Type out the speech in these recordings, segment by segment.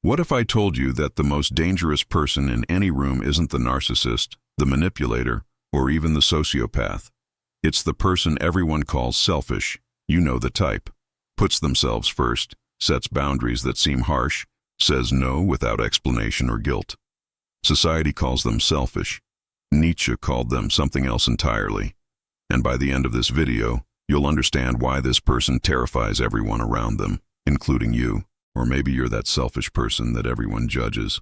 What if I told you that the most dangerous person in any room isn't the narcissist, the manipulator, or even the sociopath? It's the person everyone calls selfish. You know the type. Puts themselves first, sets boundaries that seem harsh, says no without explanation or guilt. Society calls them selfish. Nietzsche called them something else entirely. And by the end of this video, you'll understand why this person terrifies everyone around them, including you. Or maybe you're that selfish person that everyone judges.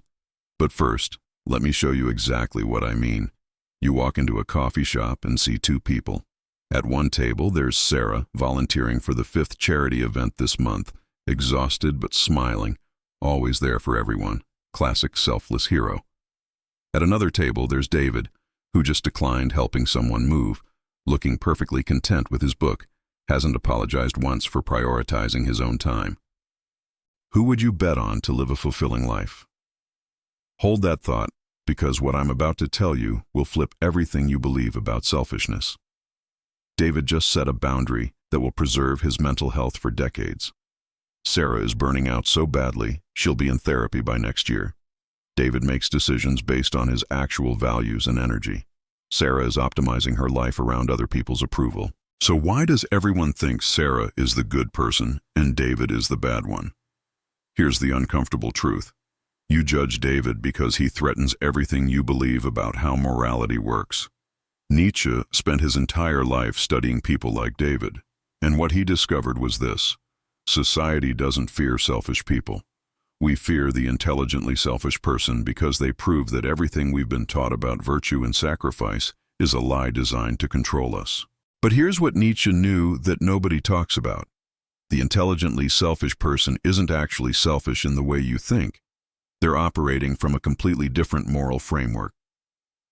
But first, let me show you exactly what I mean. You walk into a coffee shop and see two people. At one table, there's Sarah, volunteering for the 5th charity event this month, exhausted but smiling, always there for everyone. Classic selfless hero. At another table, there's David, who just declined helping someone move, looking perfectly content with his book, hasn't apologized once for prioritizing his own time. Who would you bet on to live a fulfilling life? Hold that thought, because what I'm about to tell you will flip everything you believe about selfishness. David just set a boundary that will preserve his mental health for decades. Sarah is burning out so badly, she'll be in therapy by next year. David makes decisions based on his actual values and energy. Sarah is optimizing her life around other people's approval. So why does everyone think Sarah is the good person and David is the bad one? Here's the uncomfortable truth. You judge David because he threatens everything you believe about how morality works. Nietzsche spent his entire life studying people like David, and what he discovered was this: society doesn't fear selfish people. We fear the intelligently selfish person because they prove that everything we've been taught about virtue and sacrifice is a lie designed to control us. But here's what Nietzsche knew that nobody talks about. The intelligently selfish person isn't actually selfish in the way you think. They're operating from a completely different moral framework.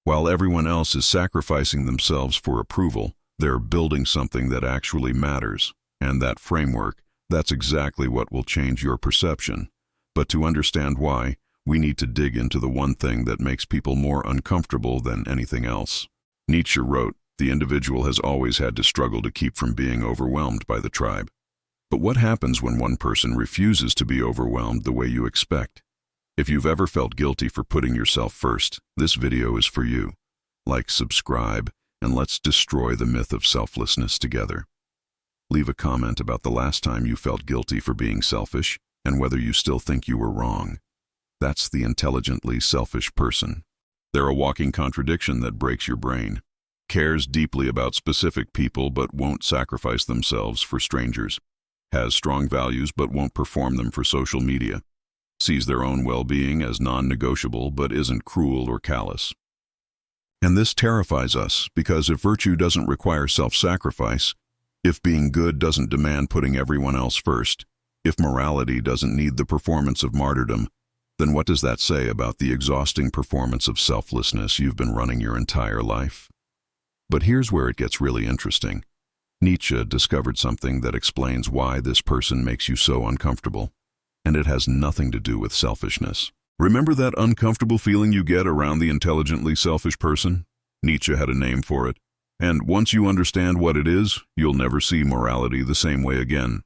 While everyone else is sacrificing themselves for approval, they're building something that actually matters. And that framework, that's exactly what will change your perception. But to understand why, we need to dig into the one thing that makes people more uncomfortable than anything else. Nietzsche wrote, "The individual has always had to struggle to keep from being overwhelmed by the tribe." But what happens when one person refuses to be overwhelmed the way you expect? If you've ever felt guilty for putting yourself first, this video is for you. Like, subscribe, and let's destroy the myth of selflessness together. Leave a comment about the last time you felt guilty for being selfish, and whether you still think you were wrong. That's the intelligently selfish person. They're a walking contradiction that breaks your brain. Cares deeply about specific people but won't sacrifice themselves for strangers. Has strong values but won't perform them for social media. Sees their own well-being as non-negotiable but isn't cruel or callous. And this terrifies us because if virtue doesn't require self-sacrifice, if being good doesn't demand putting everyone else first, if morality doesn't need the performance of martyrdom, then what does that say about the exhausting performance of selflessness you've been running your entire life? But here's where it gets really interesting. Nietzsche discovered something that explains why this person makes you so uncomfortable, and it has nothing to do with selfishness. Remember that uncomfortable feeling you get around the intelligently selfish person? Nietzsche had a name for it, and once you understand what it is, you'll never see morality the same way again.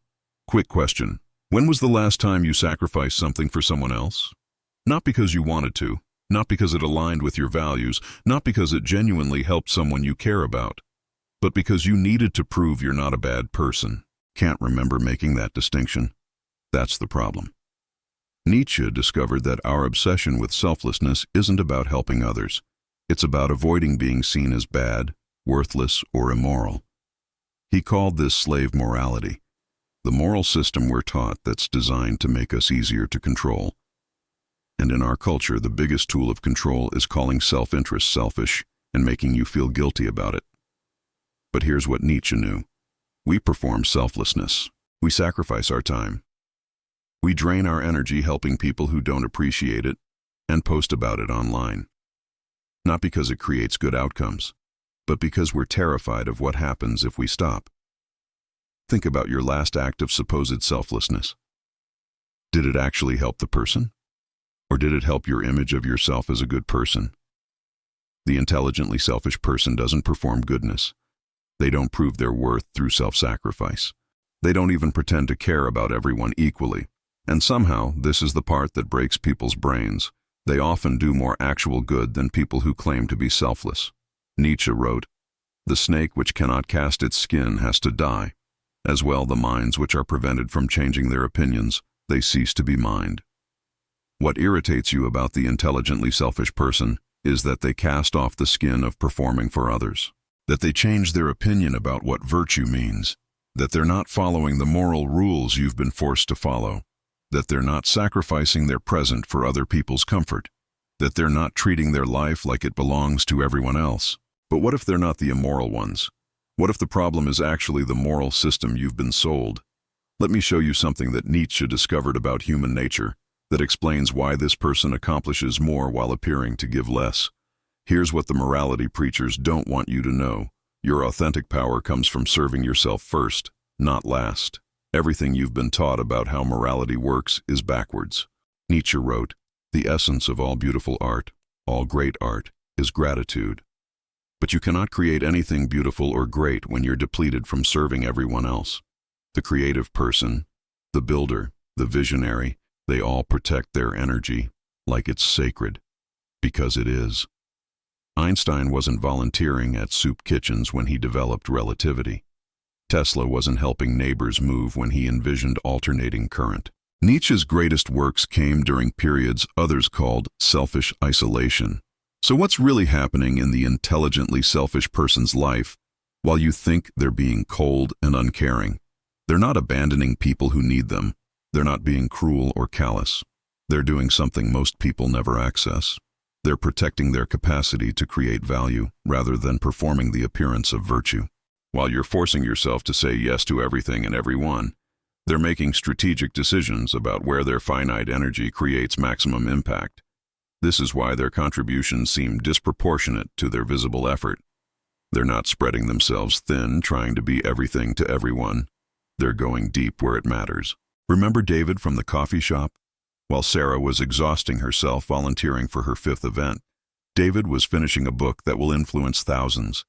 Quick question: when was the last time you sacrificed something for someone else? Not because you wanted to, not because it aligned with your values, not because it genuinely helped someone you care about, but because you needed to prove you're not a bad person. Can't remember making that distinction? That's the problem. Nietzsche discovered that our obsession with selflessness isn't about helping others. It's about avoiding being seen as bad, worthless, or immoral. He called this slave morality, the moral system we're taught that's designed to make us easier to control. And in our culture, the biggest tool of control is calling self-interest selfish and making you feel guilty about it. But here's what Nietzsche knew. We perform selflessness. We sacrifice our time. We drain our energy helping people who don't appreciate it and post about it online. Not because it creates good outcomes, but because we're terrified of what happens if we stop. Think about your last act of supposed selflessness. Did it actually help the person? Or did it help your image of yourself as a good person? The intelligently selfish person doesn't perform goodness. They don't prove their worth through self-sacrifice. They don't even pretend to care about everyone equally. And somehow, this is the part that breaks people's brains. They often do more actual good than people who claim to be selfless. Nietzsche wrote, "The snake which cannot cast its skin has to die. As well, the minds which are prevented from changing their opinions, they cease to be mind." What irritates you about the intelligently selfish person is that they cast off the skin of performing for others, that they change their opinion about what virtue means, that they're not following the moral rules you've been forced to follow, that they're not sacrificing their present for other people's comfort, that they're not treating their life like it belongs to everyone else. But what if they're not the immoral ones? What if the problem is actually the moral system you've been sold? Let me show you something that Nietzsche discovered about human nature that explains why this person accomplishes more while appearing to give less. Here's what the morality preachers don't want you to know. Your authentic power comes from serving yourself first, not last. Everything you've been taught about how morality works is backwards. Nietzsche wrote, "The essence of all beautiful art, all great art, is gratitude." But you cannot create anything beautiful or great when you're depleted from serving everyone else. The creative person, the builder, the visionary, they all protect their energy like it's sacred, because it is. Einstein wasn't volunteering at soup kitchens when he developed relativity. Tesla wasn't helping neighbors move when he envisioned alternating current. Nietzsche's greatest works came during periods others called selfish isolation. So what's really happening in the intelligently selfish person's life while you think they're being cold and uncaring? They're not abandoning people who need them. They're not being cruel or callous. They're doing something most people never access. They're protecting their capacity to create value rather than performing the appearance of virtue. While you're forcing yourself to say yes to everything and everyone, they're making strategic decisions about where their finite energy creates maximum impact. This is why their contributions seem disproportionate to their visible effort. They're not spreading themselves thin, trying to be everything to everyone. They're going deep where it matters. Remember David from the coffee shop? While Sarah was exhausting herself volunteering for her 5th event, David was finishing a book that will influence thousands.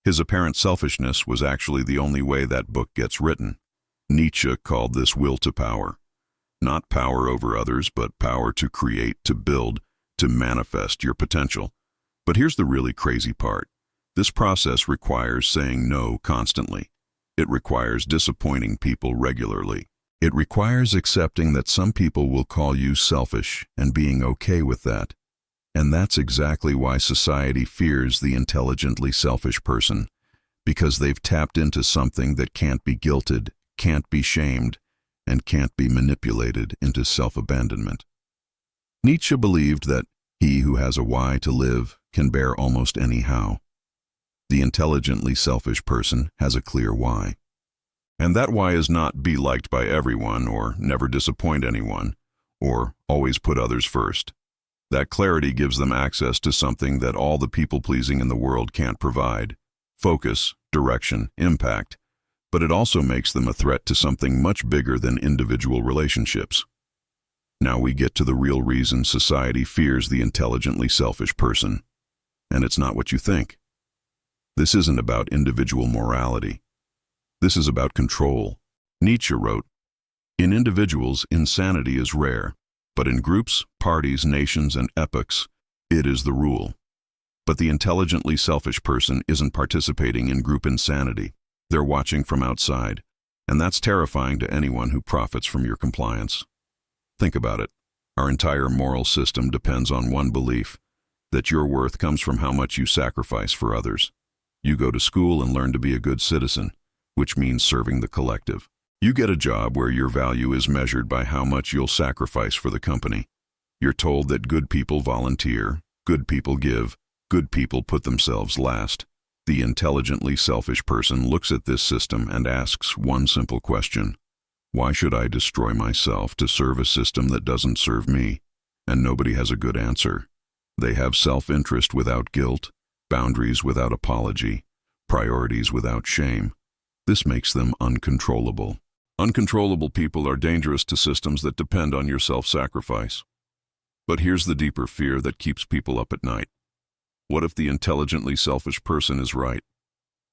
His apparent selfishness was actually the only way that book gets written. Nietzsche called this will to power. Not power over others, but power to create, to build, to manifest your potential. But here's the really crazy part. This process requires saying no constantly. It requires disappointing people regularly. It requires accepting that some people will call you selfish and being okay with that. And that's exactly why society fears the intelligently selfish person, because they've tapped into something that can't be guilted, can't be shamed, and can't be manipulated into self-abandonment. Nietzsche believed that he who has a why to live can bear almost any how. The intelligently selfish person has a clear why. And that why is not be liked by everyone, or never disappoint anyone, or always put others first. That clarity gives them access to something that all the people-pleasing in the world can't provide: focus, direction, impact. But it also makes them a threat to something much bigger than individual relationships. Now we get to the real reason society fears the intelligently selfish person. And it's not what you think. This isn't about individual morality. This is about control. Nietzsche wrote, "In individuals, insanity is rare, but in groups, parties, nations, and epochs, it is the rule." But the intelligently selfish person isn't participating in group insanity. They're watching from outside, and that's terrifying to anyone who profits from your compliance. Think about it. Our entire moral system depends on one belief, that your worth comes from how much you sacrifice for others. You go to school and learn to be a good citizen, which means serving the collective. You get a job where your value is measured by how much you'll sacrifice for the company. You're told that good people volunteer, good people give, good people put themselves last. The intelligently selfish person looks at this system and asks one simple question: why should I destroy myself to serve a system that doesn't serve me? And nobody has a good answer. They have self-interest without guilt, boundaries without apology, priorities without shame. This makes them uncontrollable. Uncontrollable people are dangerous to systems that depend on your self-sacrifice. But here's the deeper fear that keeps people up at night. What if the intelligently selfish person is right?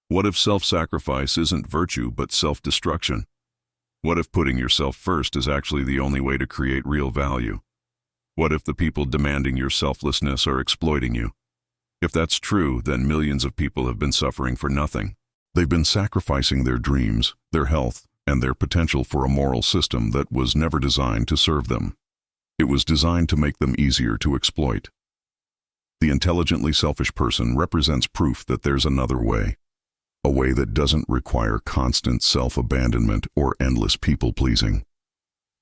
What if self-sacrifice isn't virtue but self-destruction? What if putting yourself first is actually the only way to create real value? What if the people demanding your selflessness are exploiting you? If that's true, then millions of people have been suffering for nothing. They've been sacrificing their dreams, their health, and their potential for a moral system that was never designed to serve them. It was designed to make them easier to exploit. The intelligently selfish person represents proof that there's another way. A way that doesn't require constant self-abandonment or endless people-pleasing.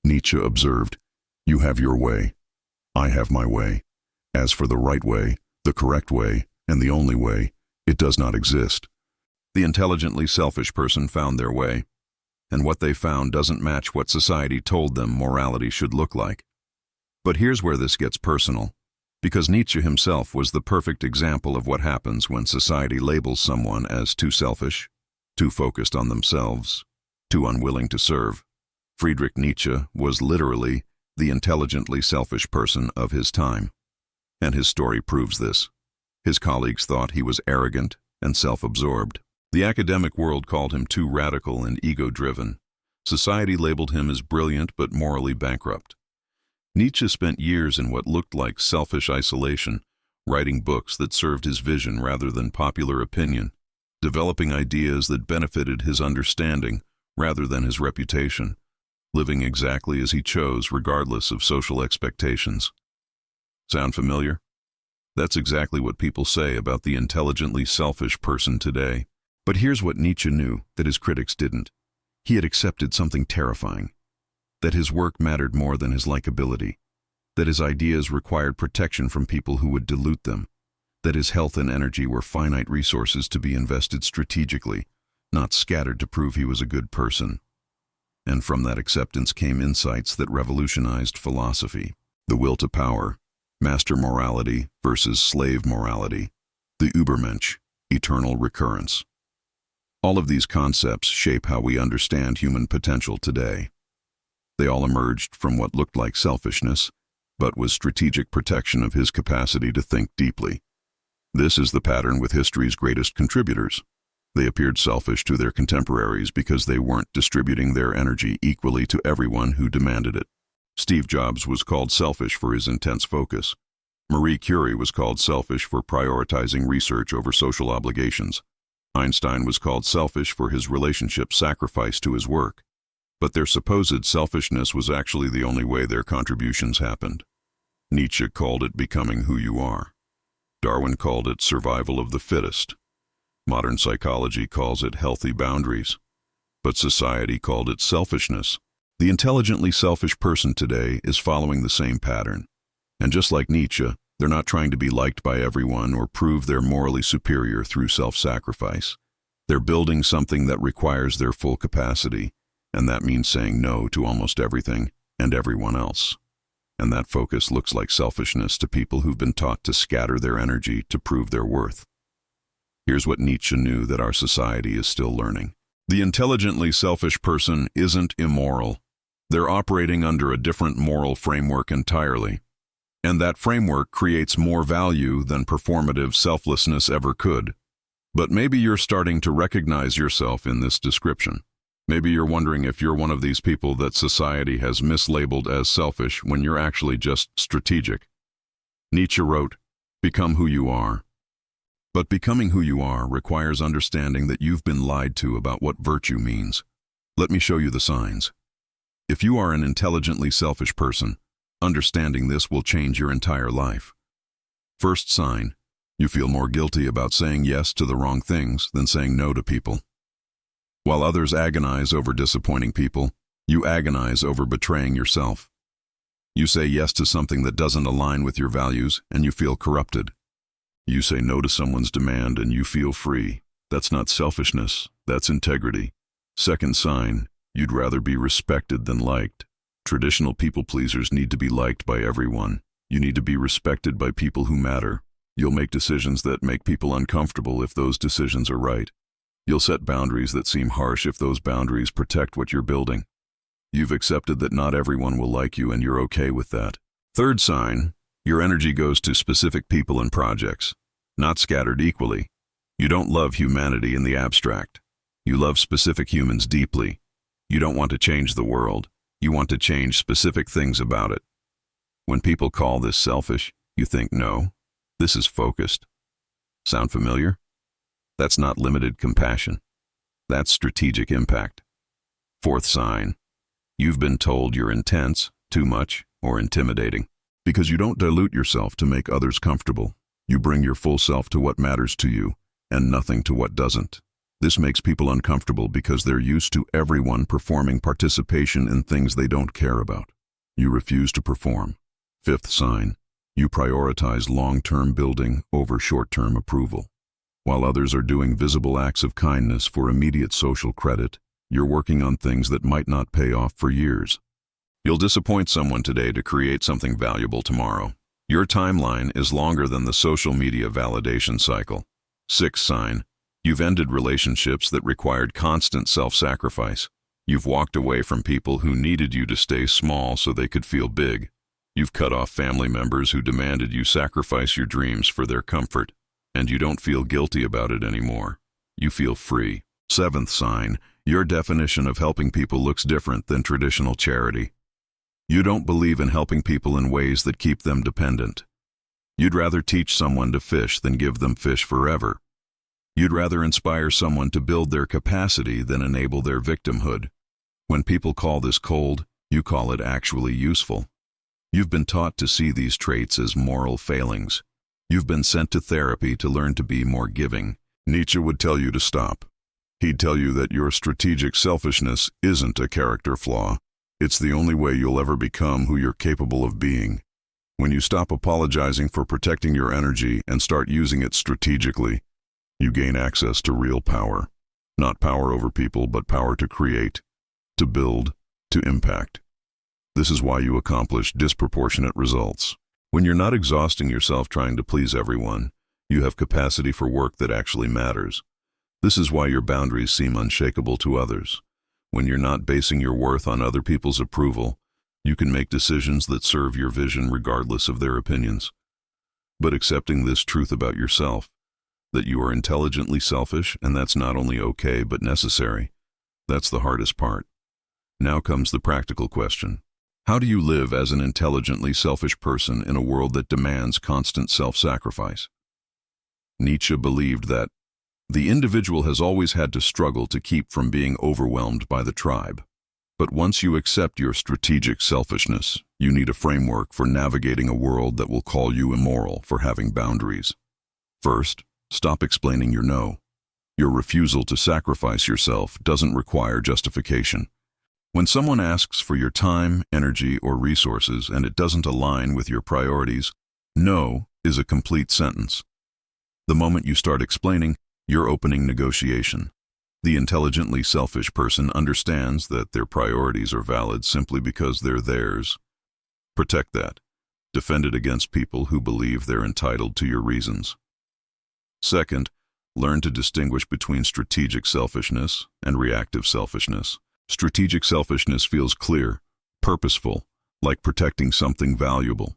Nietzsche observed, "You have your way. I have my way. As for the right way, the correct way, and the only way, it does not exist." The intelligently selfish person found their way, and what they found doesn't match what society told them morality should look like. But here's where this gets personal, because Nietzsche himself was the perfect example of what happens when society labels someone as too selfish, too focused on themselves, too unwilling to serve. Friedrich Nietzsche was literally the intelligently selfish person of his time, and his story proves this. His colleagues thought he was arrogant and self-absorbed. The academic world called him too radical and ego-driven. Society labeled him as brilliant but morally bankrupt. Nietzsche spent years in what looked like selfish isolation, writing books that served his vision rather than popular opinion, developing ideas that benefited his understanding rather than his reputation, living exactly as he chose regardless of social expectations. Sound familiar? That's exactly what people say about the intelligently selfish person today. But here's what Nietzsche knew that his critics didn't. He had accepted something terrifying. That his work mattered more than his likability. That his ideas required protection from people who would dilute them. That his health and energy were finite resources to be invested strategically, not scattered to prove he was a good person. And from that acceptance came insights that revolutionized philosophy. The will to power, master morality versus slave morality, the Übermensch, eternal recurrence. All of these concepts shape how we understand human potential today. They all emerged from what looked like selfishness, but was strategic protection of his capacity to think deeply. This is the pattern with history's greatest contributors. They appeared selfish to their contemporaries because they weren't distributing their energy equally to everyone who demanded it. Steve Jobs was called selfish for his intense focus. Marie Curie was called selfish for prioritizing research over social obligations. Einstein was called selfish for his relationship sacrifice to his work. But their supposed selfishness was actually the only way their contributions happened. Nietzsche called it becoming who you are. Darwin called it survival of the fittest. Modern psychology calls it healthy boundaries. But society called it selfishness. The intelligently selfish person today is following the same pattern. And just like Nietzsche, they're not trying to be liked by everyone or prove they're morally superior through self-sacrifice. They're building something that requires their full capacity, and that means saying no to almost everything and everyone else. And that focus looks like selfishness to people who've been taught to scatter their energy to prove their worth. Here's what Nietzsche knew that our society is still learning. The intelligently selfish person isn't immoral. They're operating under a different moral framework entirely. And that framework creates more value than performative selflessness ever could. But maybe you're starting to recognize yourself in this description. Maybe you're wondering if you're one of these people that society has mislabeled as selfish when you're actually just strategic. Nietzsche wrote, "Become who you are." But becoming who you are requires understanding that you've been lied to about what virtue means. Let me show you the signs. If you are an intelligently selfish person, understanding this will change your entire life. First sign, you feel more guilty about saying yes to the wrong things than saying no to people. While others agonize over disappointing people, you agonize over betraying yourself. You say yes to something that doesn't align with your values, and you feel corrupted. You say no to someone's demand, and you feel free. That's not selfishness, that's integrity. Second sign, you'd rather be respected than liked. Traditional people-pleasers need to be liked by everyone. You need to be respected by people who matter. You'll make decisions that make people uncomfortable if those decisions are right. You'll set boundaries that seem harsh if those boundaries protect what you're building. You've accepted that not everyone will like you, and you're okay with that. Third sign, your energy goes to specific people and projects, not scattered equally. You don't love humanity in the abstract. You love specific humans deeply. You don't want to change the world. You want to change specific things about it. When people call this selfish, you think, no, this is focused. Sound familiar? That's not limited compassion. That's strategic impact. Fourth sign. You've been told you're intense, too much, or intimidating. Because you don't dilute yourself to make others comfortable. You bring your full self to what matters to you, and nothing to what doesn't. This makes people uncomfortable because they're used to everyone performing participation in things they don't care about. You refuse to perform. Fifth sign. You prioritize long-term building over short-term approval. While others are doing visible acts of kindness for immediate social credit, you're working on things that might not pay off for years. You'll disappoint someone today to create something valuable tomorrow. Your timeline is longer than the social media validation cycle. Sixth sign. You've ended relationships that required constant self-sacrifice. You've walked away from people who needed you to stay small so they could feel big. You've cut off family members who demanded you sacrifice your dreams for their comfort, and you don't feel guilty about it anymore. You feel free. Seventh sign. Your definition of helping people looks different than traditional charity. You don't believe in helping people in ways that keep them dependent. You'd rather teach someone to fish than give them fish forever. You'd rather inspire someone to build their capacity than enable their victimhood. When people call this cold, you call it actually useful. You've been taught to see these traits as moral failings. You've been sent to therapy to learn to be more giving. Nietzsche would tell you to stop. He'd tell you that your strategic selfishness isn't a character flaw. It's the only way you'll ever become who you're capable of being. When you stop apologizing for protecting your energy and start using it strategically, you gain access to real power. Not power over people, but power to create, to build, to impact. This is why you accomplish disproportionate results. When you're not exhausting yourself trying to please everyone, you have capacity for work that actually matters. This is why your boundaries seem unshakable to others. When you're not basing your worth on other people's approval, you can make decisions that serve your vision regardless of their opinions. But accepting this truth about yourself, that you are intelligently selfish and that's not only okay but necessary, that's the hardest part. Now comes the practical question. How do you live as an intelligently selfish person in a world that demands constant self-sacrifice? Nietzsche believed that the individual has always had to struggle to keep from being overwhelmed by the tribe. But once you accept your strategic selfishness, you need a framework for navigating a world that will call you immoral for having boundaries. First, stop explaining your no. Your refusal to sacrifice yourself doesn't require justification. When someone asks for your time, energy, or resources and it doesn't align with your priorities, no is a complete sentence. The moment you start explaining, you're opening negotiation. The intelligently selfish person understands that their priorities are valid simply because they're theirs. Protect that. Defend it against people who believe they're entitled to your reasons. Second, learn to distinguish between strategic selfishness and reactive selfishness. Strategic selfishness feels clear, purposeful, like protecting something valuable.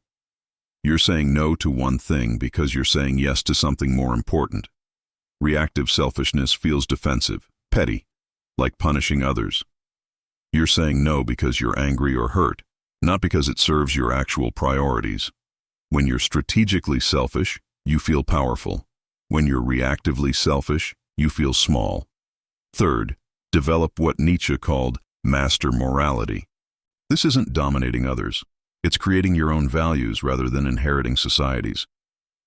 You're saying no to one thing because you're saying yes to something more important. Reactive selfishness feels defensive, petty, like punishing others. You're saying no because you're angry or hurt, not because it serves your actual priorities. When you're strategically selfish, you feel powerful. When you're reactively selfish, you feel small. Third, develop what Nietzsche called master morality. This isn't dominating others. It's creating your own values rather than inheriting society's.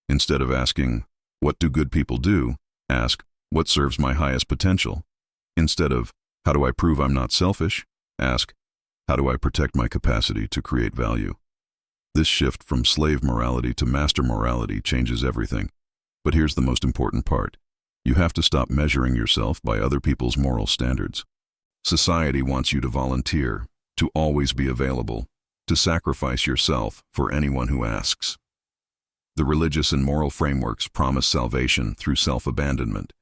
Instead of asking, what do good people do? Ask, what serves my highest potential? Instead of, how do I prove I'm not selfish? Ask, how do I protect my capacity to create value? This shift from slave morality to master morality changes everything. But here's the most important part. You have to stop measuring yourself by other people's moral standards. Society wants you to volunteer, to always be available, to sacrifice yourself for anyone who asks. The religious and moral frameworks promise salvation through self-abandonment.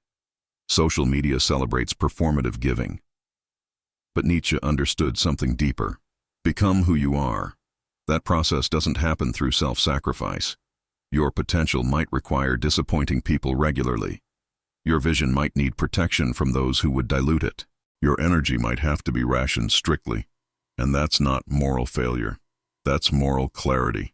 Social media celebrates performative giving. But Nietzsche understood something deeper. Become who you are. That process doesn't happen through self-sacrifice. Your potential might require disappointing people regularly. Your vision might need protection from those who would dilute it. Your energy might have to be rationed strictly, and that's not moral failure. That's moral clarity.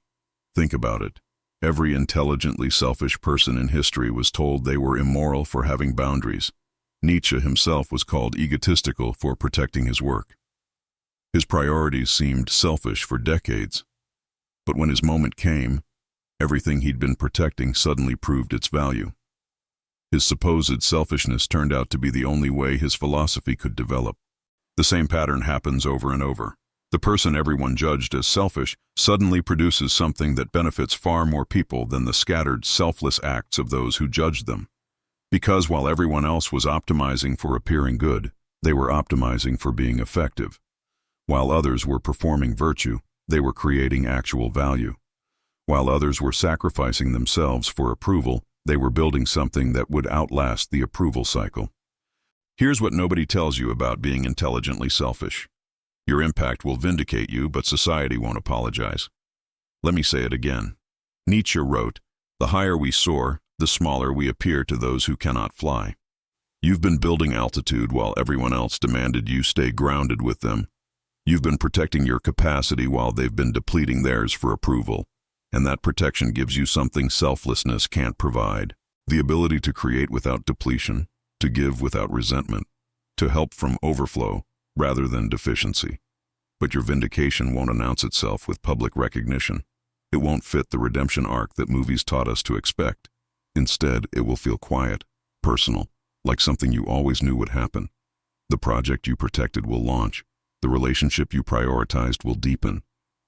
Think about it. Every intelligently selfish person in history was told they were immoral for having boundaries. Nietzsche himself was called egotistical for protecting his work. His priorities seemed selfish for decades, but when his moment came, everything he'd been protecting suddenly proved its value. His supposed selfishness turned out to be the only way his philosophy could develop. The same pattern happens over and over. The person everyone judged as selfish suddenly produces something that benefits far more people than the scattered, selfless acts of those who judged them. Because while everyone else was optimizing for appearing good, they were optimizing for being effective. While others were performing virtue, they were creating actual value. While others were sacrificing themselves for approval, they were building something that would outlast the approval cycle. Here's what nobody tells you about being intelligently selfish. Your impact will vindicate you, but society won't apologize. Let me say it again. Nietzsche wrote, "The higher we soar, the smaller we appear to those who cannot fly." You've been building altitude while everyone else demanded you stay grounded with them. You've been protecting your capacity while they've been depleting theirs for approval. And that protection gives you something selflessness can't provide. The ability to create without depletion, to give without resentment, to help from overflow rather than deficiency. But your vindication won't announce itself with public recognition. It won't fit the redemption arc that movies taught us to expect. Instead, it will feel quiet, personal, like something you always knew would happen. The project you protected will launch. The relationship you prioritized will deepen.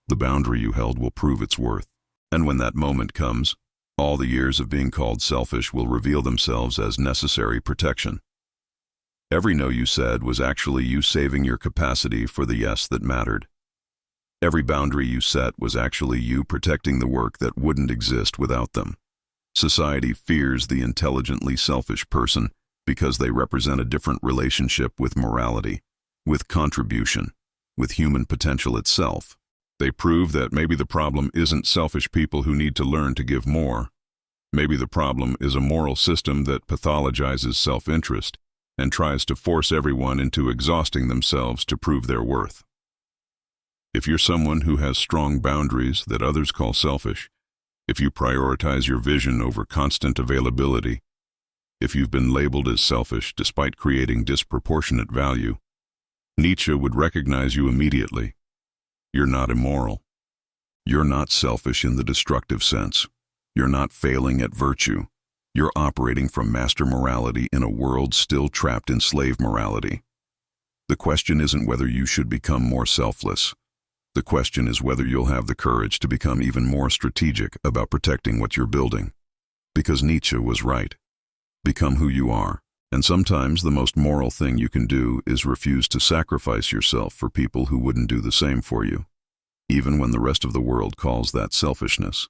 The boundary you held will prove its worth. And when that moment comes, all the years of being called selfish will reveal themselves as necessary protection. Every no you said was actually you saving your capacity for the yes that mattered. Every boundary you set was actually you protecting the work that wouldn't exist without them. Society fears the intelligently selfish person because they represent a different relationship with morality, with contribution, with human potential itself. They prove that maybe the problem isn't selfish people who need to learn to give more. Maybe the problem is a moral system that pathologizes self-interest and tries to force everyone into exhausting themselves to prove their worth. If you're someone who has strong boundaries that others call selfish, if you prioritize your vision over constant availability, if you've been labeled as selfish despite creating disproportionate value, Nietzsche would recognize you immediately. You're not immoral. You're not selfish in the destructive sense. You're not failing at virtue. You're operating from master morality in a world still trapped in slave morality. The question isn't whether you should become more selfless. The question is whether you'll have the courage to become even more strategic about protecting what you're building. Because Nietzsche was right. Become who you are. And sometimes the most moral thing you can do is refuse to sacrifice yourself for people who wouldn't do the same for you, even when the rest of the world calls that selfishness.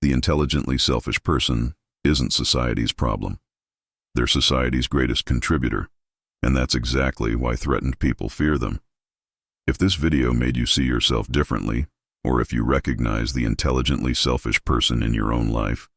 The intelligently selfish person isn't society's problem. They're society's greatest contributor, and that's exactly why threatened people fear them. If this video made you see yourself differently, or if you recognize the intelligently selfish person in your own life,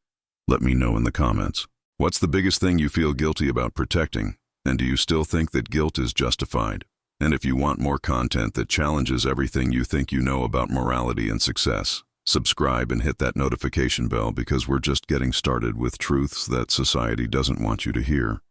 let me know in the comments. What's the biggest thing you feel guilty about protecting, and do you still think that guilt is justified? And if you want more content that challenges everything you think you know about morality and success, subscribe and hit that notification bell because we're just getting started with truths that society doesn't want you to hear.